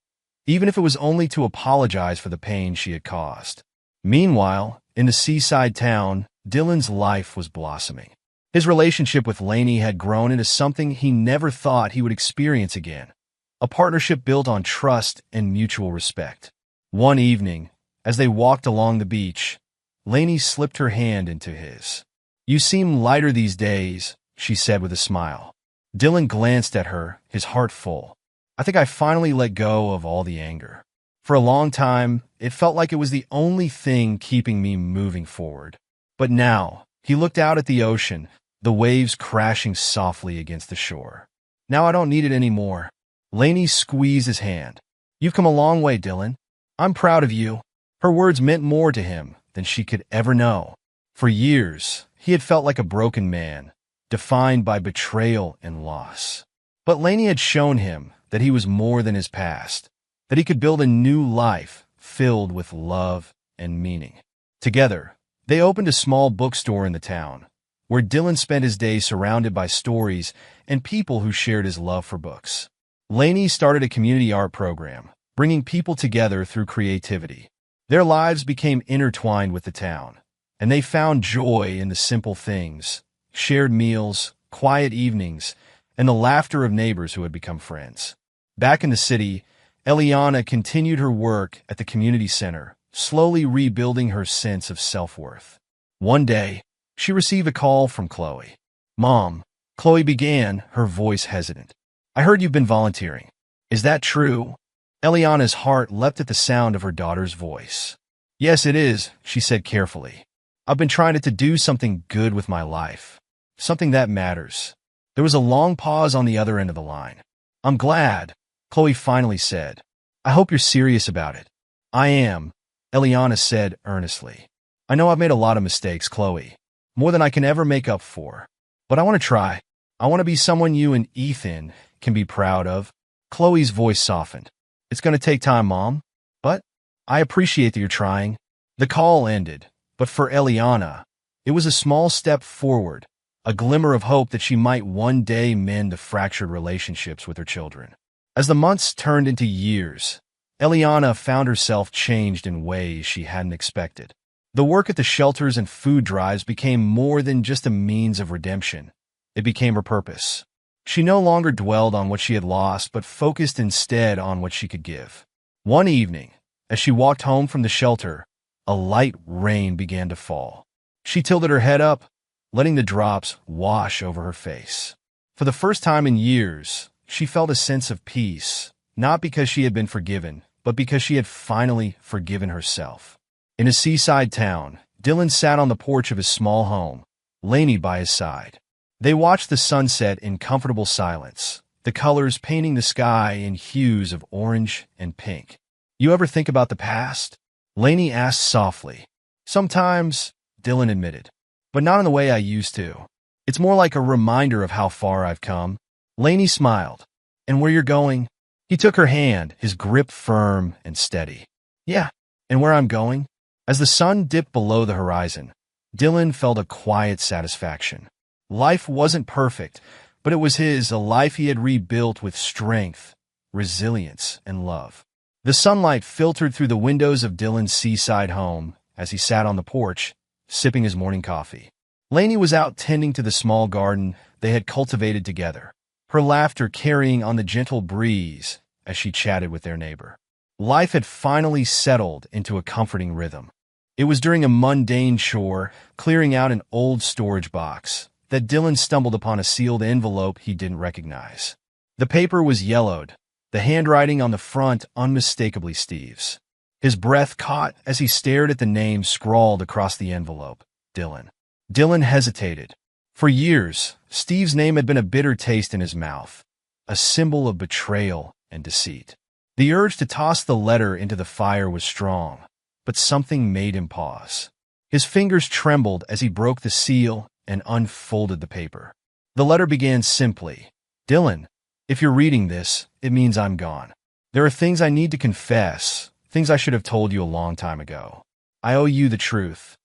even if it was only to apologize for the pain she had caused. Meanwhile, in the seaside town, Dylan's life was blossoming. His relationship with Lainey had grown into something he never thought he would experience again, a partnership built on trust and mutual respect. One evening, as they walked along the beach, Lainey slipped her hand into his. "You seem lighter these days," she said with a smile. Dylan glanced at her, his heart full. "I think I finally let go of all the anger. For a long time, it felt like it was the only thing keeping me moving forward. But now," he looked out at the ocean, the waves crashing softly against the shore. "Now I don't need it anymore." Lainey squeezed his hand. "You've come a long way, Dylan. I'm proud of you." Her words meant more to him than she could ever know. For years, he had felt like a broken man, defined by betrayal and loss. But Lainey had shown him that he was more than his past, that he could build a new life filled with love and meaning. Together, they opened a small bookstore in the town, where Dylan spent his days surrounded by stories and people who shared his love for books. Lainey started a community art program, bringing people together through creativity. Their lives became intertwined with the town, and they found joy in the simple things: shared meals, quiet evenings, and the laughter of neighbors who had become friends. Back in the city, Eliana continued her work at the community center, slowly rebuilding her sense of self-worth. One day, she received a call from Chloe. "Mom," Chloe began, her voice hesitant. "I heard you've been volunteering. Is that true?" Eliana's heart leapt at the sound of her daughter's voice. "Yes, it is," she said carefully. "I've been trying to do something good with my life, something that matters." There was a long pause on the other end of the line. "I'm glad," Chloe finally said. "I hope you're serious about it." "I am," Eliana said earnestly. "I know I've made a lot of mistakes, Chloe, more than I can ever make up for. But I want to try. I want to be someone you and Ethan can be proud of." Chloe's voice softened. It's going to take time, Mom. But I appreciate that you're trying. The call ended, but for Eliana, it was a small step forward, a glimmer of hope that she might one day mend the fractured relationships with her children. As the months turned into years, Eliana found herself changed in ways she hadn't expected. The work at the shelters and food drives became more than just a means of redemption. It became her purpose. She no longer dwelled on what she had lost, but focused instead on what she could give. One evening, as she walked home from the shelter, a light rain began to fall. She tilted her head up, letting the drops wash over her face. For the first time in years, she felt a sense of peace, not because she had been forgiven, but because she had finally forgiven herself. In a seaside town, Dylan sat on the porch of his small home, Lainey by his side. They watched the sunset in comfortable silence, the colors painting the sky in hues of orange and pink. "You ever think about the past?" Lainey asked softly. "Sometimes," Dylan admitted, "but not in the way I used to. It's more like a reminder of how far I've come." Lainey smiled. "And where you're going?" He took her hand, his grip firm and steady. "Yeah, and where I'm going?" As the sun dipped below the horizon, Dylan felt a quiet satisfaction. Life wasn't perfect, but it was his, a life he had rebuilt with strength, resilience, and love. The sunlight filtered through the windows of Dylan's seaside home as he sat on the porch, sipping his morning coffee. Lainey was out tending to the small garden they had cultivated together, her laughter carrying on the gentle breeze as she chatted with their neighbor. Life had finally settled into a comforting rhythm. It was during a mundane chore, clearing out an old storage box, that Dylan stumbled upon a sealed envelope he didn't recognize. The paper was yellowed, the handwriting on the front unmistakably Steve's. His breath caught as he stared at the name scrawled across the envelope, Dylan. Dylan hesitated. For years, Steve's name had been a bitter taste in his mouth, a symbol of betrayal and deceit. The urge to toss the letter into the fire was strong, but something made him pause. His fingers trembled as he broke the seal and unfolded the paper. The letter began simply, "Dylan, if you're reading this, it means I'm gone. There are things I need to confess, things I should have told you a long time ago. I owe you the truth,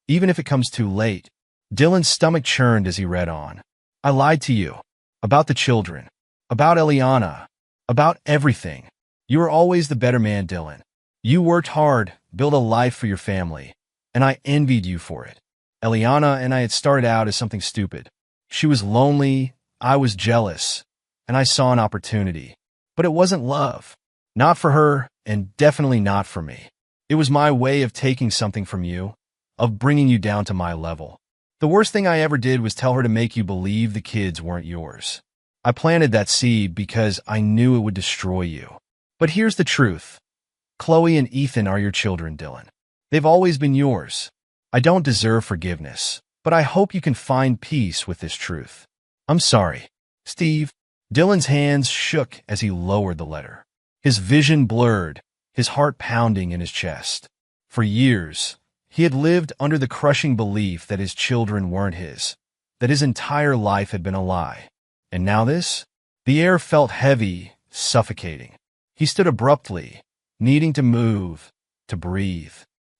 even if it comes too late." Dylan's stomach churned as he read on. "I lied to you. About the children. About Eliana. About everything. You were always the better man, Dylan. You worked hard, built a life for your family, and I envied you for it. Eliana and I had started out as something stupid. She was lonely, I was jealous, and I saw an opportunity. But it wasn't love. Not for her, and definitely not for me. It was my way of taking something from you, of bringing you down to my level. The worst thing I ever did was tell her to make you believe the kids weren't yours. I planted that seed because I knew it would destroy you. But here's the truth. Chloe and Ethan are your children, Dylan. They've always been yours. I don't deserve forgiveness, but I hope you can find peace with this truth. I'm sorry. Steve." Dylan's hands shook as he lowered the letter. His vision blurred, his heart pounding in his chest. For years, he had lived under the crushing belief that his children weren't his, that his entire life had been a lie. And now this? The air felt heavy, suffocating. He stood abruptly, needing to move, to breathe.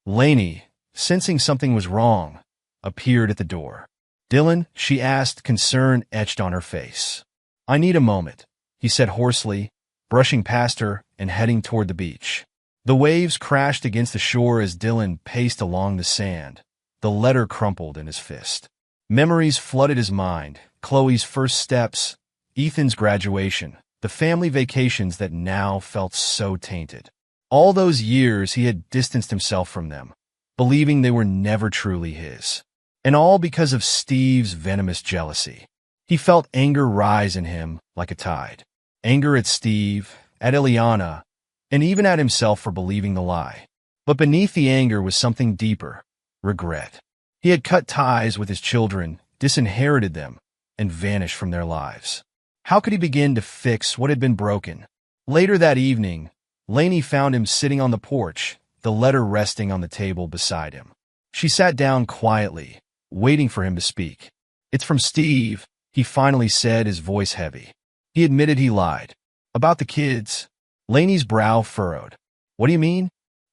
Lainey, sensing something was wrong, appeared at the door. "Dylan," she asked, concern etched on her face. "I need a moment," he said hoarsely, brushing past her and heading toward the beach. The waves crashed against the shore as Dylan paced along the sand, the letter crumpled in his fist. Memories flooded his mind, Chloe's first steps, Ethan's graduation, the family vacations that now felt so tainted. All those years he had distanced himself from them, believing they were never truly his. And all because of Steve's venomous jealousy. He felt anger rise in him like a tide. Anger at Steve, at Eliana, and even at himself for believing the lie. But beneath the anger was something deeper, regret. He had cut ties with his children, disinherited them, and vanished from their lives. How could he begin to fix what had been broken? Later that evening, Lainey found him sitting on the porch, the letter resting on the table beside him. She sat down quietly, waiting for him to speak. "It's from Steve," he finally said, his voice heavy. He admitted he lied. "About the kids." Laney's brow furrowed. What do you mean?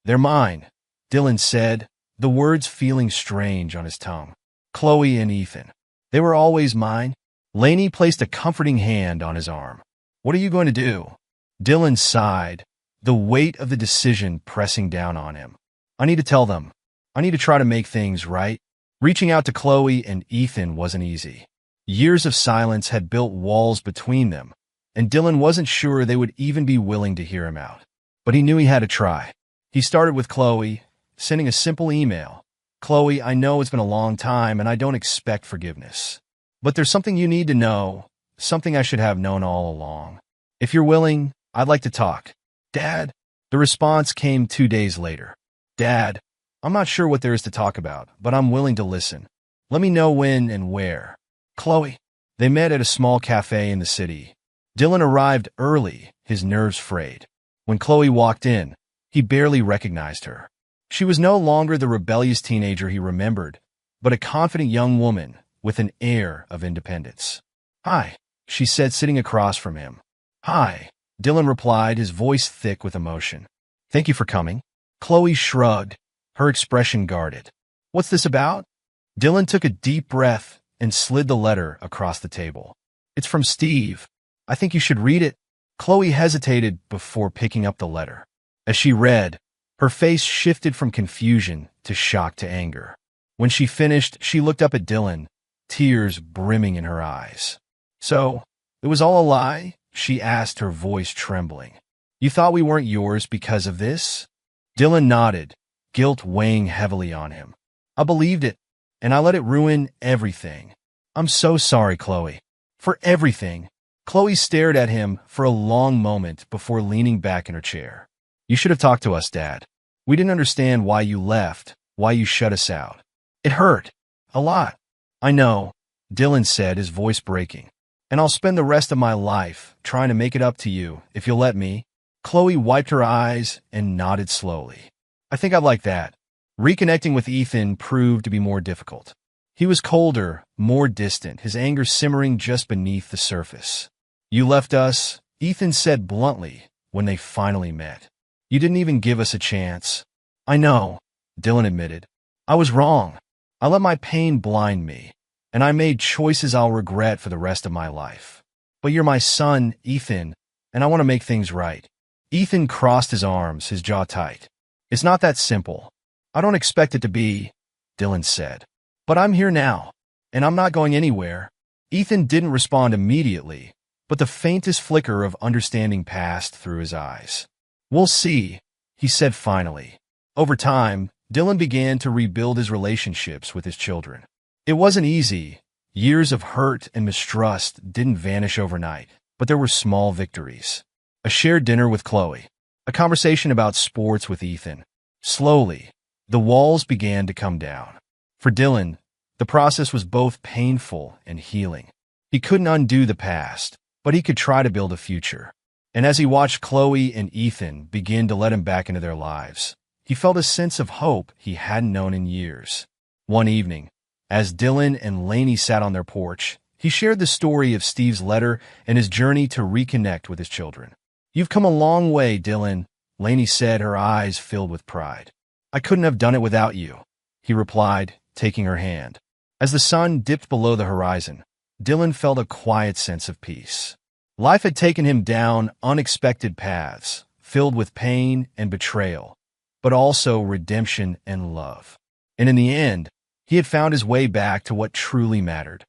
They're mine, Dylan said, the words feeling strange on his tongue. Chloe and Ethan. They were always mine. Laney placed a comforting hand on his arm. What are you going to do? Dylan sighed, the weight of the decision pressing down on him. I need to tell them. I need to try to make things right. Reaching out to Chloe and Ethan wasn't easy. Years of silence had built walls between them, and Dylan wasn't sure they would even be willing to hear him out. But he knew he had to try. He started with Chloe, sending a simple email. Chloe, I know it's been a long time and I don't expect forgiveness. But there's something you need to know, something I should have known all along. If you're willing, I'd like to talk. Dad? The response came 2 days later. Dad, I'm not sure what there is to talk about, but I'm willing to listen. Let me know when and where. Chloe. They met at a small cafe in the city. Dylan arrived early, his nerves frayed. When Chloe walked in, he barely recognized her. She was no longer the rebellious teenager he remembered, but a confident young woman with an air of independence. Hi, she said, sitting across from him. Hi, Dylan replied, his voice thick with emotion. Thank you for coming. Chloe shrugged, her expression guarded. What's this about? Dylan took a deep breath and slid the letter across the table. It's from Steve. I think you should read it. Chloe hesitated before picking up the letter. As she read, her face shifted from confusion to shock to anger. When she finished, she looked up at Dylan, tears brimming in her eyes. So, it was all a lie? She asked, her voice trembling. You thought we weren't yours because of this? Dylan nodded, guilt weighing heavily on him. I believed it, and I let it ruin everything. I'm so sorry, Chloe. For everything. Chloe stared at him for a long moment before leaning back in her chair. You should have talked to us, Dad. We didn't understand why you left, why you shut us out. It hurt. A lot. I know, Dylan said, his voice breaking. And I'll spend the rest of my life trying to make it up to you, if you'll let me. Chloe wiped her eyes and nodded slowly. I think I'd like that. Reconnecting with Ethan proved to be more difficult. He was colder, more distant, his anger simmering just beneath the surface. You left us, Ethan said bluntly, when they finally met. You didn't even give us a chance. I know, Dylan admitted. I was wrong. I let my pain blind me, and I made choices I'll regret for the rest of my life. But you're my son, Ethan, and I want to make things right. Ethan crossed his arms, his jaw tight. It's not that simple. I don't expect it to be, Dylan said. But I'm here now, and I'm not going anywhere. Ethan didn't respond immediately, but the faintest flicker of understanding passed through his eyes. We'll see, he said finally. Over time, Dylan began to rebuild his relationships with his children. It wasn't easy. Years of hurt and mistrust didn't vanish overnight, but there were small victories. A shared dinner with Chloe. A conversation about sports with Ethan. Slowly, the walls began to come down. For Dylan, the process was both painful and healing. He couldn't undo the past, but he could try to build a future. And as he watched Chloe and Ethan begin to let him back into their lives, he felt a sense of hope he hadn't known in years. One evening, as Dylan and Laney sat on their porch, he shared the story of Steve's letter and his journey to reconnect with his children. You've come a long way, Dylan, Laney said, her eyes filled with pride. I couldn't have done it without you, he replied, taking her hand. As the sun dipped below the horizon, Dylan felt a quiet sense of peace. Life had taken him down unexpected paths, filled with pain and betrayal, but also redemption and love. And in the end, he had found his way back to what truly mattered.